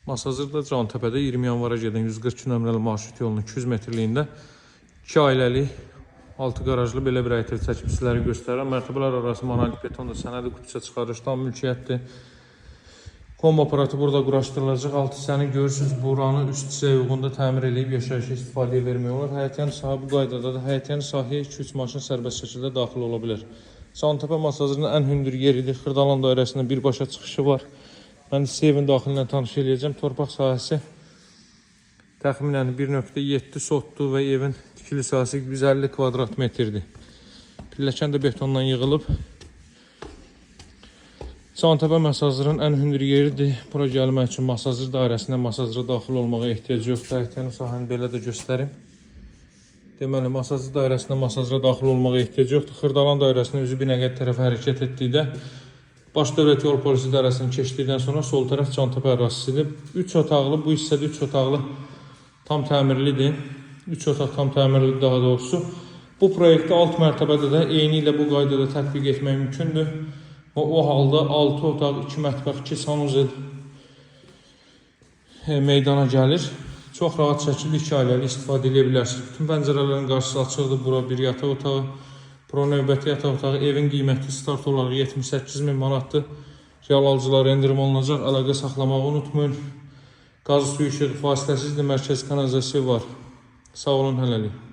Masazırda Cantəpədə 20 yanvara gedən 142 nömrəli marşrut yolunun 200 metrliyində 2 ailəli 6 qarajlı belə bir həyətə çəkib sizləri göstərirəm. Mərtəbələr arası monolit betonda sənədi qutuça çıxarış, tam mülkiyyətdir. Kombi aparatı burada quraşdırılacaq. Altı hissəni görürsünüz. Buranı üst hissəyə uyğunda təmir edib yaşayışa istifadəyə vermək olur. Həyətyan sahə bu qaydadadır. Həyətyan sahəyə 2-3 maşın sərbəst şəkildə daxil ola bilər. Cantəpə Masazırının ən hündür yeridir. Xırdalan dairəsində birbaşa çıxışı var. Mən sizə evin daxilindən tanış edəcəm. Torpaq sahəsi təxminən 1.7 sotdur və evin tikili sahəsi 150 kvadrat metrdir. Pilləkən də betondan yığılıb. Cantəpə Masazırın ən hündür yeridir. Bura gəlmək üçün Masazır dairəsindən Masazıra daxil olmağa ehtiyac yoxdur. Həyətyan sahəni belə də göstərim. Deməli, Masazır dairəsindən Masazıra daxil olmağa ehtiyac yoxdur. Xırdalan dairəsinin üzü Binəqədi tərəfə hərəkət etdikdə Baş Dövlət Yol Polisi idarəsini keçdikdən sonra sol tərəf Cantəpə ərazisidir. 3 otaqlı, bu hissədə 3 otaqlı tam təmirlidir. 3 otaq tam təmirlidir daha doğrusu. Bu proyektdə alt mərtəbədə də eyni ilə bu qaydada tətbiq etmək mümkündür. O halda 6 otaq, 2 mətbəx, 2 sanuzel meydana gəlir. Çox rahat şəkildə 2 ailəli istifadə edə bilərsiniz. Bütün pəncərələrin qarşısı açıqdır. Bura bir yataq otağı. Bura növbəti yataq otağı. Evin qiyməti start olaraq 78.000 manatdır. Real alıcılara endirim olunacaq. Əlaqə saxlamağı unutmayın. Qaz, suyu, işıq fasiləsizdir. Mərkəzi kanalizasiya var. Sağ olun, hələlik.